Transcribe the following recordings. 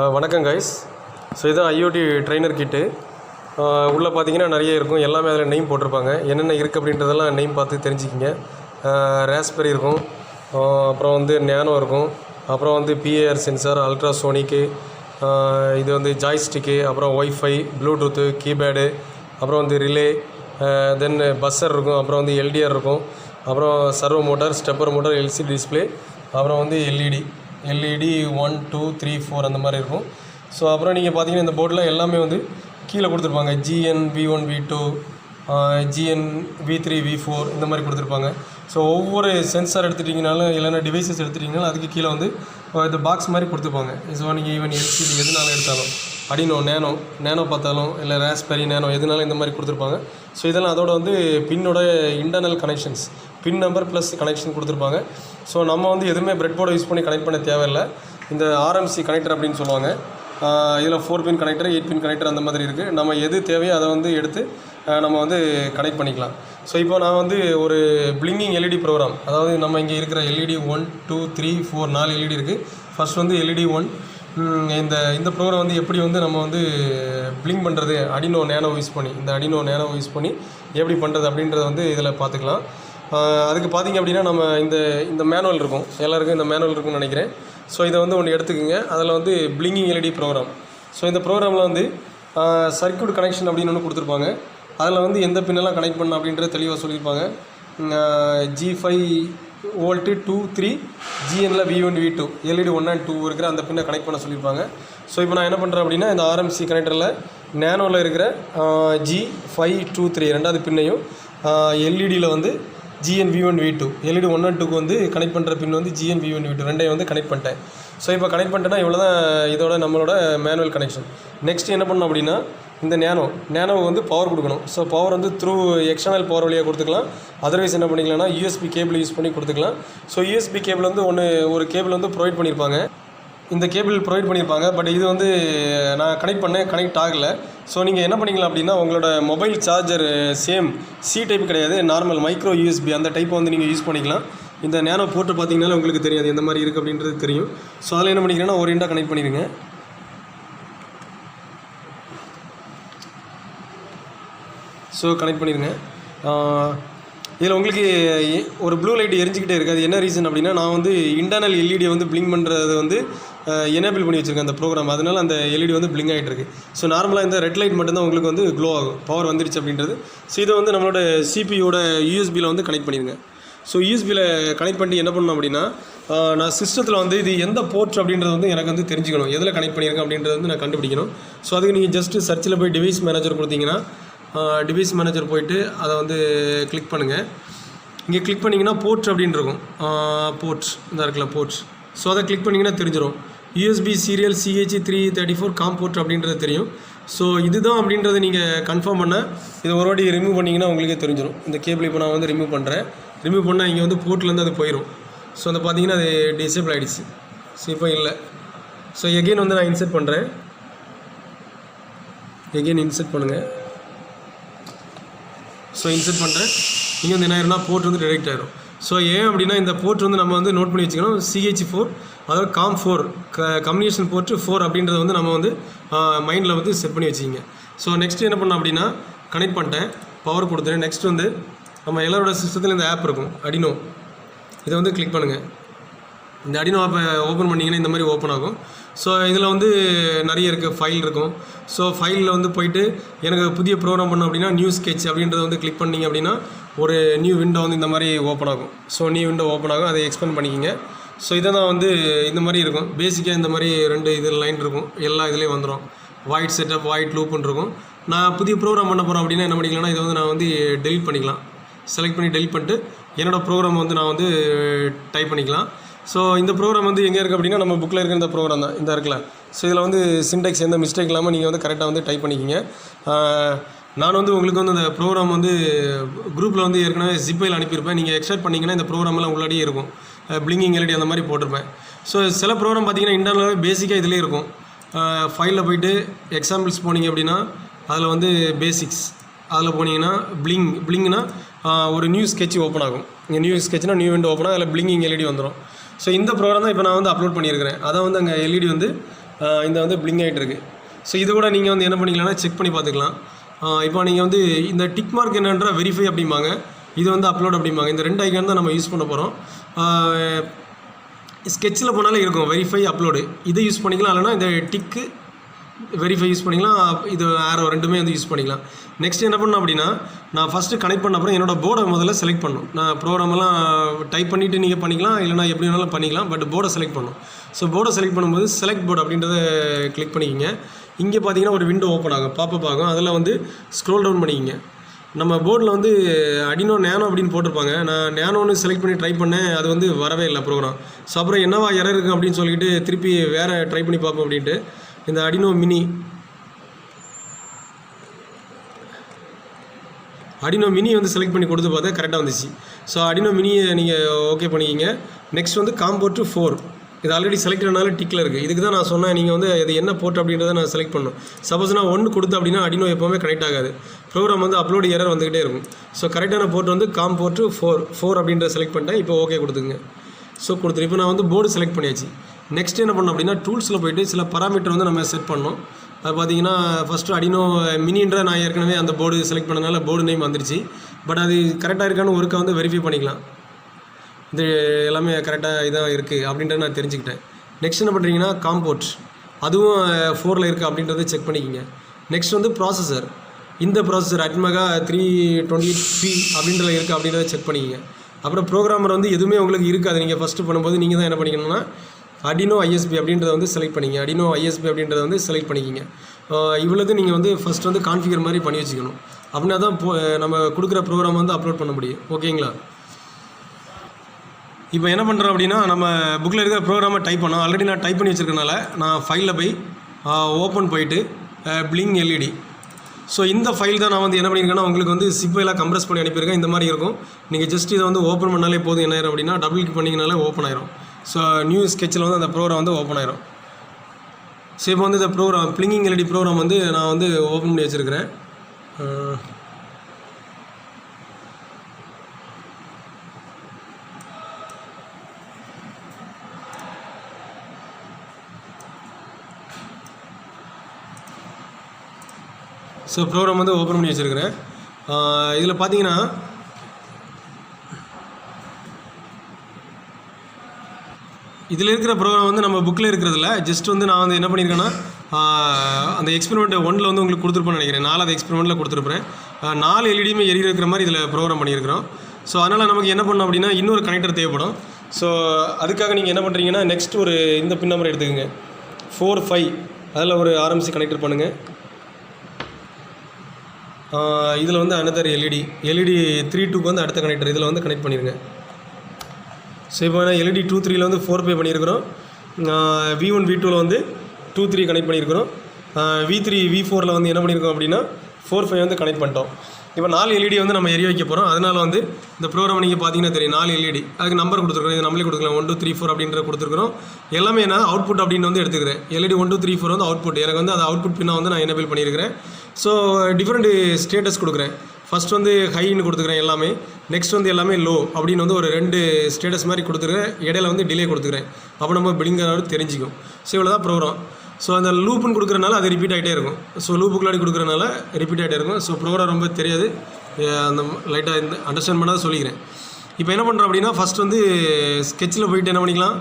வணக்கம் guys. So இதுதான் IoT trainer கிட்டு. உள்ளே பார்த்தீங்கன்னா நிறைய இருக்கும். எல்லாமே அதில் நெய்ம் போட்டிருப்பாங்க. என்னென்ன இருக்குது அப்படின்றதெல்லாம் நெய்ம் பார்த்து தெரிஞ்சுக்கிங்க. ராஸ்பெரி இருக்கும், அப்புறம் வந்து நேனோ இருக்கும், அப்புறம் வந்து பிஏஆர் சென்சார், அல்ட்ராசோனிக்கு, இது வந்து ஜாய்ஸ்டிக்கு, அப்புறம் ஒய்ஃபை, ப்ளூடூத்து, கீபேடு, அப்புறம் வந்து ரிலே, தென் பஸ்ஸர் இருக்கும், அப்புறம் வந்து எல்டிஆர் இருக்கும், அப்புறம் servo motor, stepper motor, LCD display, அப்புறம் வந்து எல்இடி 1 2 3 4 அந்த மாதிரி இருக்கும். ஸோ அப்புறம் நீங்கள் பார்த்தீங்கன்னா இந்த போர்டில் எல்லாமே வந்து கீழே கொடுத்துருப்பாங்க. GN V1 V2 GN V3 V4 இந்த மாதிரி கொடுத்துருப்பாங்க. ஸோ ஒவ்வொரு சென்சார் எடுத்துட்டிங்கனாலும் இல்லைன்னா டிவைசஸ் எடுத்துட்டிங்கனாலும் அதுக்கு கீழே வந்து இந்த பாக்ஸ் மாதிரி கொடுத்துருப்பாங்க. ஸோ நீங்கள் ஈவன் எல்சிடி எதுனாலும் எடுத்தாலும், அடினோ நேனோ பார்த்தாலும், இல்லை ராஸ்பெரி நேனோ எதுனாலும் இந்த மாதிரி கொடுத்துருப்பாங்க. ஸோ இதெல்லாம் அதோட வந்து பின்னோட இன்டர்னல் கனெக்ஷன்ஸ், பின் நம்பர் ப்ளஸ் கனெக்ஷன் கொடுத்துருப்பாங்க. ஸோ நம்ம வந்து எதுவுமே பிரெட் போர்டை யூஸ் பண்ணி கனெக்ட் பண்ண தேவையில்லை. இந்த RMC கனெக்டர் அப்படின்னு சொல்லுவாங்க. இதில் 4 பின் கனெக்டர், 8 பின் கனெக்டர் அந்த மாதிரி இருக்குது. நம்ம எது தேவையோ அதை வந்து எடுத்து நம்ம வந்து கனெக்ட் பண்ணிக்கலாம். ஸோ இப்போ நான் வந்து ஒரு பிளிங்கிங் எல்இடி ப்ரோக்ராம், அதாவது நம்ம இங்கே இருக்கிற எல்இடி 1 2 3 4 4 எல்இடி இருக்குது. ஃபஸ்ட் வந்து எல்இடி 1. இந்த ப்ரோக்ராம் வந்து எப்படி வந்து நம்ம வந்து பிளிங்க் பண்ணுறது, அடினோ நேனோ யூஸ் பண்ணி, இந்த அடினோ நேனோ யூஸ் பண்ணி எப்படி பண்ணுறது அப்படின்றத வந்து இதில் பார்த்துக்கலாம். அதுக்கு பார்த்திங்க அப்படின்னா நம்ம இந்த மேனுவல் இருக்கும், எல்லாருக்கும் இந்த மேனுவல் இருக்குன்னு நினைக்கிறேன். ஸோ இதை வந்து ஒன்று எடுத்துக்கோங்க. அதில் வந்து பிளிங்கிங் எல்இடி ப்ரோக்ராம். ஸோ இந்த ப்ரோக்ராமில் வந்து சர்க்யூட் கனெக்ஷன் அப்படின்னு ஒன்று கொடுத்துருப்பாங்க. அதில் வந்து எந்த பின்னெல்லாம் கனெக்ட் பண்ணணும் அப்படின்றத தெளிவாக சொல்லியிருப்பாங்க. G5 volt 2 3 GNல V1 V2 LED 1 and 2 இருக்கிற அந்த பின்னை கனெக்ட் பண்ண சொல்லியிருப்பாங்க. ஸோ இப்போ நான் என்ன பண்ணுறேன் அப்படின்னா இந்த RMC கனெக்டரில் நேனோவில் இருக்கிற G523 ரெண்டாவது பின்னையும், எல்இடியில் வந்து GN V1 V2 LED 1 and 2க்கு வந்து கனெக்ட் பண்ணுற பின் வந்து GN V1 V2 ரெண்டையும் வந்து கனெக்ட் பண்ணிட்டேன். ஸோ இப்போ கனெக்ட் பண்ணிட்டேன்னா இவ்வளோ தான் இதோட நம்மளோட மேனுவல் கனெக்ஷன். நெக்ஸ்ட் என்ன பண்ணணும் அப்படின்னா இந்த நேனோ வந்து பவர் கொடுக்கணும். ஸோ பவர் வந்து த்ரூ எக்ஸ்டர்னல் பவர் வழியாக கொடுத்துக்கலாம். அதர்வைஸ் என்ன பண்ணிக்கலாம்னா USB கேபிள் யூஸ் பண்ணி கொடுத்துக்கலாம். ஸோ USB கேபிள் வந்து ஒரு கேபிள் வந்து ப்ரொவைட் பண்ணியிருப்பாங்க. இந்த கேபிள் ப்ரொவைட் பண்ணியிருப்பாங்க. பட் இது வந்து நான் கனெக்ட் ஆகலை. ஸோ நீங்கள் என்ன பண்ணிக்கலாம் அப்படின்னா உங்களோட mobile charger same C type கிடையாது, நார்மல் மைக்ரோ USB அந்த டைப்பை வந்து நீங்கள் யூஸ் பண்ணிக்கலாம். இந்த நேனோ போட்டு பார்த்தீங்கன்னாலே உங்களுக்கு தெரியாது எந்த மாதிரி இருக்குது அப்படின்றது தெரியும். ஸோ அதில் என்ன பண்ணிக்கிறேன்னா ஒரு இண்டாக கனெக்ட் பண்ணிடுங்க. ஸோ கனெக்ட் பண்ணிடுங்க. இதில் உங்களுக்கு ஒரு ப்ளூ லைட் எரிஞ்சிக்கிட்டே இருக்குது. அது என்ன ரீசன் அப்படின்னா நான் வந்து இன்டர்னல் எல்இடியை வந்து பிளிங்க் பண்ணுறது வந்து எனேபிள் பண்ணி வச்சுருக்கேன் அந்த ப்ரோக்ராம். அதனால் அந்த எல்இடி வந்து பிளிங்க் ஆகிட்டு இருக்குது. ஸோ நார்மலாக இந்த ரெட் லைட் மட்டும்தான் உங்களுக்கு வந்து க்ளோ ஆகும், பவர் வந்துருச்சு அப்படின்றது. ஸோ இதை வந்து நம்மளோட CPUவோட USBயில் வந்து கனெக்ட் பண்ணிடுங்க. ஸோ USBயில் கனெக்ட் பண்ணி என்ன பண்ணணும் அப்படின்னா நான் சிஸ்டத்தில் வந்து இது எந்த போர்ட் அப்படின்றது வந்து எனக்கு வந்து தெரிஞ்சுக்கணும், எதில் கனெக்ட் பண்ணியிருக்கேன் அப்படின்றது வந்து நான் கண்டுபிடிக்கணும். ஸோ அதுக்கு நீங்கள் ஜஸ்ட்டு சர்ச்சில் போய் டிவைஸ் மேனேஜர் கொடுத்தீங்கன்னா டிவைஸ் மேனேஜர் போய்ட்டு அதை வந்து கிளிக் பண்ணுங்கள். இங்கே கிளிக் பண்ணிங்கன்னா போர்ட் அப்படின்னு இருக்கும். போர்ட்ஸ் இந்த இருக்குல்ல போர்ட்ஸ். ஸோ அதை கிளிக் பண்ணிங்கன்னா தெரிஞ்சிடும். USB serial CH334 com board அப்படின்றது தெரியும். ஸோ இதுதான் அப்படின்றத நீங்கள் கன்ஃபார்ம் பண்ண இதை ஒரு வாட்டி ரிமூவ் பண்ணிங்கன்னா உங்களுக்கே தெரிஞ்சிடும். இந்த கேபிள் இப்போ நான் வந்து ரிமூவ் பண்ணுறேன். ரிமூவ் பண்ணால் இங்கே வந்து போர்ட்லேருந்து அது போயிடும். ஸோ அதை பார்த்தீங்கன்னா அது டிசேபிள் ஆகிடுச்சு. ஸோ இப்போ இல்லை. ஸோ எகெயின் வந்து நான் இன்சர்ட் பண்ணுறேன். எகெயின் இன்சர்ட் பண்ணுங்கள். ஸோ இன்சர்ட் பண்ணுறேன். இங்கே வந்து என்ன ஆயிரும்னா போர்ட் வந்து டிடெக்ட் ஆகிடும். ஸோ ஏன் அப்படின்னா இந்த போர்ட் வந்து நம்ம வந்து நோட் பண்ணி வச்சுக்கணும். CH4 அதாவது COM4 கம்யூனிகேஷன் போர்ட் 4 அப்படின்றத வந்து நம்ம வந்து மைண்டில் வந்து செட் பண்ணி வச்சுக்கிங்க. ஸோ நெக்ஸ்ட் என்ன பண்ணோம் அப்படின்னா கனெக்ட் பண்ணிட்டேன், பவர் கொடுத்துட்டேன். நெக்ஸ்ட் வந்து நம்ம எல்லாரோட சிஸ்டத்தில் இந்த ஆப் இருக்கும் அடினோ, இதை வந்து கிளிக் பண்ணுங்கள். இந்த அடினோ ஆப்பை ஓப்பன் பண்ணிங்கன்னா இந்த மாதிரி ஓப்பன் ஆகும். ஸோ இதில் வந்து நிறைய இருக்குது, ஃபைல் இருக்கும். ஸோ ஃபைலில் வந்து போயிட்டு எனக்கு புதிய ப்ரோக்ராம் பண்ணோம் அப்படின்னா நியூ ஸ்கெட்ச் அப்படின்றத வந்து கிளிக் பண்ணிங்க அப்படின்னா ஒரு நியூ விண்டோ வந்து இந்த மாதிரி ஓப்பன் ஆகும். ஸோ நியூ விண்டோ ஓப்பன் ஆகும், அதை எக்ஸ்பெண்ட் பண்ணிக்கிங்க. ஸோ இதை தான் வந்து இந்த மாதிரி இருக்கும். பேசிக்காக இந்த மாதிரி 2 இது லைன் இருக்கும், எல்லா இதுலேயும் வந்துடும். வாய்ட் செட்டப், வாய்ட் லூப்புன்னு இருக்கும். நான் புதிய ப்ரோக்ராம் பண்ண போகிறேன் அப்படின்னா என்ன பண்ணிக்கலாம்னா இதை வந்து நான் வந்து டெலிட் பண்ணிக்கலாம். செலக்ட் பண்ணி டெலிட் பண்ணிட்டு என்னோடய ப்ரோக்ராம் வந்து நான் வந்து டைப் பண்ணிக்கலாம். ஸோ இந்த ப்ரோக்ராம் வந்து எங்கே இருக்குது அப்படின்னா நம்ம புக்கில் இருக்கிற இந்த ப்ரோக்ராம் தான் இந்த இருக்குல்ல. ஸோ இதில் வந்து சின்டெக்ஸ் எந்த மிஸ்டேக் இல்லாமல் நீங்கள் வந்து கரெக்டாக வந்து டைப் பண்ணிக்கிங்க. நான் வந்து உங்களுக்கு வந்து இந்த ப்ரோக்ராம் வந்து குரூப்பில் வந்து ஏற்கனவே ஜிப்பையில் அனுப்பியிருப்பேன். நீங்கள் எக்ஸ்ட்ராக்ட் பண்ணிங்கன்னா இந்த ப்ரோக்ராமெல்லாம் உள்ளாடியே இருக்கும். பிளிங்கிங் எல்இடி அந்த மாதிரி போட்டிருப்பேன். ஸோ சில ப்ரோக்ராம் பார்த்தீங்கன்னா இன்டர்னலாகவே பேசிக்காக இதிலே இருக்கும். ஃபைலில் போய்ட்டு எக்ஸாம்பிள்ஸ் போனீங்க அப்படின்னா அதில் வந்து பேசிக்ஸ் அதில் போனீங்கன்னா பிளிங்னா ஒரு நியூ ஸ்கெட்ச் ஓப்பன் ஆகும். இங்கே நியூ ஸ்கெட்ச்னா நியூ விண்டோ ஓப்பன் ஆகும், அதில் பிளிங்கிங் எல்இடி வந்துடும். ஸோ இந்த ப்ரோக்ராம் தான் இப்போ நான் வந்து அப்லோட் பண்ணியிருக்கிறேன். அதை வந்து அங்கே எல்இடி வந்து இந்த வந்து பிளிங்க் ஆகிட்டு இருக்குது. ஸோ இது கூட நீங்கள் வந்து என்ன பண்ணிக்கலாம்னா செக் பண்ணி பார்த்துக்கலாம். இப்போ நீங்கள் வந்து இந்த டிக் மார்க் என்னன்ற வெரிஃபை அப்படிம்பாங்க, இது வந்து அப்லோட் அப்படிம்பாங்க. இந்த 2 ஐக்கான் தான் நம்ம யூஸ் பண்ண போகிறோம். ஸ்கெட்சில் போனாலே இருக்கும் வெரிஃபை அப்லோடு, இதை யூஸ் பண்ணிக்கலாம். இல்லைனா இந்த டிக்கு வெரிஃபை யூஸ் பண்ணிக்கலாம். இது ஆரோ ரெண்டுமே வந்து யூஸ் பண்ணிக்கலாம். நெக்ஸ்ட் என்ன பண்ணணும் அப்படின்னா, நான் ஃபஸ்ட்டு கனெக்ட் பண்ண அப்புறம் என்னோடய போர்டை முதல்ல செலக்ட் பண்ணணும். நான் ப்ரோக்ராமெல்லாம் டைப் பண்ணிவிட்டு நீங்கள் பண்ணிக்கலாம், இல்லைனா எப்படி வேணாலும் பண்ணிக்கலாம். பட் போர்டை செலக்ட் பண்ணணும். ஸோ போர்டை செலக்ட் பண்ணும்போது செலக்ட் போர்டு அப்படின்றத கிளிக் பண்ணிக்கிங்க. இங்கே பார்த்தீங்கன்னா ஒரு விண்டோ ஓப்பன் ஆகும், பாப்பப் ஆகும். அதில் வந்து ஸ்க்ரோல் டவுன் பண்ணிக்கிங்க. நம்ம போர்டில் வந்து அடினோ நேனோ அப்படின்னு போட்டிருப்பாங்க. நான் நேனோன்னு செலக்ட் பண்ணி ட்ரை பண்ணேன், அது வந்து வரவே இல்லை ப்ரோக்ராம். ஸோ அப்புறம் என்னவா எரர் இருக்குது அப்படின்னு சொல்லிட்டு திருப்பி வேறு ட்ரை பண்ணி பார்ப்போம் அப்படின்ட்டு இந்த அடினோ மினி வந்து செலக்ட் பண்ணி கொடுத்து பார்த்தா கரெக்டாக வந்துச்சு. ஸோ அடினோ மினியை நீங்கள் ஓகே பண்ணிக்கிங்க. நெக்ஸ்ட் வந்து காம்போர்ட் 4, இது ஆல்ரெடி செலக்டட்னால டிக்கில் இருக்குது. இதுக்கு தான் நான் சொன்னேன் நீங்கள் வந்து இது என்ன போர்ட் அப்படின்றத நான் செலக்ட் பண்ணணும். சப்போஸ் நான் 1 கொடுத்து அப்படின்னா அடினோ எப்போவுமே கனெக்ட் ஆகாது, ப்ரோக்ராம் வந்து அப்லோடு எரர் வந்துக்கிட்டே இருக்கும். ஸோ கரெக்டான போர்ட் வந்து காம்போர்ட் 4 அப்படின்றத செலக்ட் பண்ணிட்டேன். இப்போ ஓகே கொடுத்துங்க. ஸோ கொடுத்துரு. இப்போ நான் வந்து போர்டு செலக்ட் பண்ணியாச்சு. நெக்ஸ்ட் என்ன பண்ணோம் அப்படின்னா டூல்ஸில் போய்ட்டு சில பராமீட்டர் வந்து நம்ம செட் பண்ணோம். அது பார்த்தீங்கன்னா ஃபஸ்ட்டு அடினோ மினின்ற நான் ஏற்கனவே அந்த போர்டு செலக்ட் பண்ணனால போர்டு நேம் வந்துருச்சு. பட் அது கரெக்டாக இருக்கான்னு ஒருக்கா வந்து வெரிஃபை பண்ணிக்கலாம். இது எல்லாமே கரெக்டாக இதாக இருக்குது அப்படின்றத நான் தெரிஞ்சுக்கிட்டேன். நெக்ஸ்ட் என்ன பண்ணுறீங்கன்னா காம்போர்ட், அதுவும் 4ல் இருக்குது அப்படின்றத செக் பண்ணிக்கிங்க. நெக்ஸ்ட் வந்து ப்ராசஸர், இந்த ப்ராசஸர் அட்மகா 328P அப்படின்றத இருக்குது அப்படின்றத செக் பண்ணிக்கிங்க. அப்புறம் ப்ரோக்ராமர் வந்து எதுவுமே உங்களுக்கு இருக்காது. நீங்கள் ஃபஸ்ட்டு பண்ணும்போது நீங்கள் தான் என்ன பண்ணிக்கணும்னா அடினோ ஐஎஸ்பி அப்படின்றத வந்து செலக்ட் பண்ணிங்க. அடினோ ஐஎஸ்பி அப்படின்றத வந்து செலக்ட் பண்ணிக்கிங்க. இவ்வளோது நீங்கள் வந்து ஃபஸ்ட் வந்து கான்ஃபிகர் மாதிரி பண்ணி வச்சுக்கணும். அப்படின்னா தான் நம்ம கொடுக்குற ப்ரோக்ராம் வந்து அப்லோட் பண்ண முடியும். ஓகேங்களா? இப்போ என்ன பண்ணுறோம் அப்படின்னா நம்ம புக்கில் இருக்கிற ப்ரோக்ராமை டைப் பண்ணோம். ஆல்ரெடி நான் டைப் பண்ணி வச்சுருக்கனால நான் ஃபைலில் போய் ஓப்பன் போயிட்டு பிளிங் எல்இடி. ஸோ இந்த ஃபைல் தான் நான் வந்து என்ன பண்ணியிருக்கேன்னா உங்களுக்கு வந்து சிப்பெல்லாம் கம்ப்ரஸ் பண்ணி அனுப்பியிருக்கேன். இந்த மாதிரி இருக்கும். நீங்கள் ஜஸ்ட் இதை வந்து ஓப்பன் பண்ணாலே போதும். என்ன ஆயிரும் அப்படின்னா டபுள் கிளிக் பண்ணிங்கனாலே ஓப்பன் ஆயிரும். ஸோ நியூ ஸ்கெட்சில் வந்து அந்த ப்ரோக்ராம் வந்து ஓப்பன் ஆயிரும். ஸோ இப்போ வந்து இந்த ப்ரோக்ராம் பிளிங்கிங் எல்இடி ப்ரோக்ராம் வந்து நான் வந்து ஓப்பன் பண்ணி வச்சுருக்கிறேன். ஸோ ப்ரோக்ராம் வந்து ஓப்பன் பண்ணி வச்சுருக்கிறேன். இதில் பார்த்தீங்கன்னா இதில் இருக்கிற ப்ரோக்ராம் வந்து நம்ம புக்கில் இருக்கிறதில்ல. ஜஸ்ட் வந்து நான் வந்து என்ன பண்ணியிருக்கேன்னா அந்த எக்ஸ்பெரிமெண்ட் 1ல் வந்து உங்களுக்கு கொடுத்துருப்பேன்னு நினைக்கிறேன். 4வது எக்ஸ்பெரிமெண்ட்டில் கொடுத்துருப்பேன். 4 எல்இடியுமே எரிய இருக்கிற மாதிரி இதில் ப்ரோக்ராம் பண்ணியிருக்கிறோம். ஸோ அதனால் நமக்கு என்ன பண்ணணும் அப்படின்னா இன்னொரு கனெக்டர் தேவைப்படும். ஸோ அதுக்காக நீங்கள் என்ன பண்ணுறீங்கன்னா நெக்ஸ்ட் ஒரு இந்த பின் நம்பர் எடுத்துக்கோங்க 45, அதில் ஒரு RMC கனெக்டர் பண்ணுங்கள். இதில் வந்து அனதர் எல்இடி 32க்கு வந்து அடுத்த கனெக்டர் இதில் வந்து கனெக்ட் பண்ணிடுங்க. ஸோ இப்போ எல்இடி 23ல் வந்து 4 பே பண்ணியிருக்கிறோம். V1 V2வில் வந்து 23 கனெக்ட் பண்ணியிருக்கிறோம். V3 V4ல் வந்து என்ன பண்ணியிருக்கோம் அப்படின்னா 45 வந்து கனெக்ட் பண்ணிட்டோம். இப்போ 4 எல்இடி வந்து நம்ம எரிய வைக்க போகிறோம். அதனால் வந்து இந்த ப்ரோக்ராம் நீங்கள் பார்த்தீங்கன்னா தெரியும் 4 எல்இடி அதுக்கு நம்பர் கொடுத்துருக்கோம். இது நம்மளே கொடுக்கலாம் 1 2 3 4 அப்படின்ற கொடுத்துருக்குறோம். எல்லாமே நான் அவுட்புட் அப்படின்னு வந்து எடுத்துக்கிறேன். எல்இடி 1 2 3 4 வந்து அவுட்புட். எனக்கு வந்து அந்த அவுட்புட் பின்னாக வந்து நான் எனேபிள் பண்ணியிருக்கிறேன். ஸோ டிஃப்ரெண்ட் ஸ்டேட்டஸ் கொடுக்குறேன். ஃபஸ்ட் வந்து ஹைன்னு கொடுத்துக்கிறேன் எல்லாமே. நெக்ஸ்ட் வந்து எல்லாமே லோ அப்படின்னு வந்து ஒரு 2 ஸ்டேட்டஸ் மாதிரி கொடுத்துக்கிறேன். இடையில வந்து டிலே கொடுத்துக்கிறேன். அப்போ நம்ம பிளிங்கர் தெரிஞ்சிக்கும். ஸோ இவ்வளோ தான் ப்ரோக்ராம். ஸோ அந்த லூப்புன்னு கொடுக்குறனால அது ரிப்பீட் ஆகிட்டே இருக்கும். ஸோ லூப்புக்குள்ளாடி கொடுக்குறனால ரிப்பீட் ஆகிட்டே இருக்கும். ஸோ ப்ரோக்ராம் ரொம்ப தெரியாது, அந்த லைட்டாக இந்த அண்டர்ஸ்டாண்ட் பண்ணாத சொல்லிக்கிறேன். இப்போ என்ன பண்ணுறோம் அப்படின்னா ஃபஸ்ட் வந்து ஸ்கெட்சில் போயிட்டு என்ன பண்ணிக்கலாம்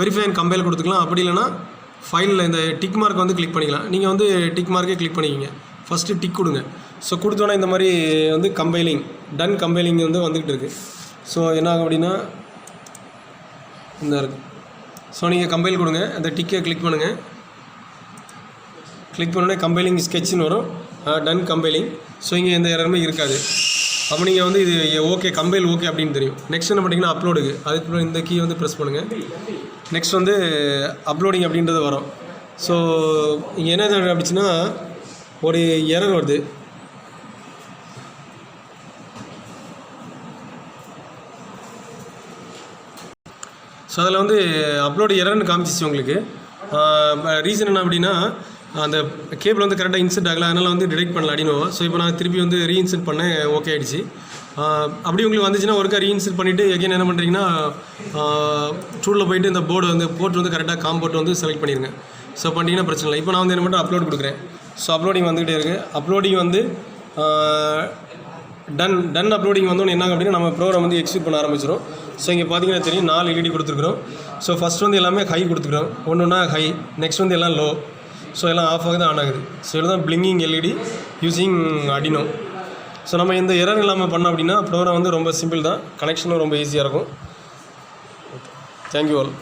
வெரிஃபை அண்ட் கம்பைல் கொடுத்துக்கலாம். அப்படி இல்லைனா ஃபைலில் இந்த டிக் மார்க் வந்து கிளிக் பண்ணிக்கலாம். நீங்கள் வந்து டிக் மார்க்கே கிளிக் பண்ணிக்கிங்க. ஃபஸ்ட்டு டிக் கொடுங்க. ஸோ கொடுத்தோன்னா இந்த மாதிரி வந்து கம்பைலிங் டன் கம்பைலிங் வந்து வந்துக்கிட்டு இருக்குது. ஸோ என்ன ஆகும் அப்படின்னா இந்த இருக்குது. ஸோ நீங்கள் கம்பைல் கொடுங்க, அந்த டிக்கை கிளிக் பண்ணுங்கள். கிளிக் பண்ணோடனே கம்பைலிங் ஸ்கெட்ச்னு வரும், டன் கம்பைலிங். ஸோ இங்கே எந்த எரருமே இருக்காது. அப்போ நீங்கள் வந்து இது ஓகே கம்பைல் ஓகே அப்படின்னு தெரியும். நெக்ஸ்ட் என்ன பண்ணிங்கன்னா அப்லோடுக்கு அதுக்கு இந்த கீ வந்து ப்ரெஸ் பண்ணுங்கள். நெக்ஸ்ட் வந்து அப்லோடிங் அப்படின்றது வரும். ஸோ இங்கே என்ன அப்படிச்சுன்னா ஒரு எரர் வருது. ஸோ அதில் வந்து அப்லோடு எரர்னு காமிச்சிச்சு உங்களுக்கு. ரீசன் என்ன அப்படின்னா அந்த கேபிள் வந்து கரெக்டாக இன்செர்ட் ஆகலை, அதனால் வந்து டிடெக்ட் பண்ணல அடினோவா. ஸோ இப்போ நான் திருப்பி வந்து ரீஇன்செர்ட் பண்ணேன், ஓகே ஆகிடுச்சு. அப்படி உங்களுக்கு வந்துச்சுன்னா ஒருக்கா ரீஇன்செர்ட் பண்ணிவிட்டு எகைன் என்ன பண்ணுறீங்கன்னா டூலில் போய்ட்டு இந்த போர்டு வந்து போர்ட் வந்து கரெக்டாக போர்ட் வந்து செலக்ட் பண்ணிடுங்க. ஸோ பண்ணிங்கன்னா பிரச்சனை இல்லை. இப்போ நான் வந்து என்ன மட்டும் அப்லோட் கொடுக்குறேன். ஸோ அப்லோடிங் வந்துகிட்டே இருக்குது. அப்லோடிங் வந்து டன் அப்லோடிங் வந்தோன்னு என்ன அப்படின்னா நம்ம ப்ரோக்ராம் வந்து எக்ஸிக்யூட் பண்ண ஆரம்பிச்சிடும். ஸோ இங்கே பார்த்தீங்கன்னா தெரியும் 4 LED கொடுத்துருக்குறோம். ஸோ ஃபஸ்ட் வந்து எல்லாமே ஹை கொடுத்துக்கிறோம், ஒன்றுனா ஹை, நெக்ஸ்ட் வந்து எல்லாம் லோ. ஸோ எல்லாம் ஆஃப் ஆகுது, ஆன் ஆகுது. ஸோ இதுதான் பிளிங்கிங் LED யூஸிங் அடினோ. ஸோ நம்ம எந்த எரர் இல்லாமல் பண்ணோம் அப்படின்னா ப்ரோக்ராம் வந்து ரொம்ப சிம்பிள் தான், கனெக்ஷனும் ரொம்ப ஈஸியாக இருக்கும். Thank you all.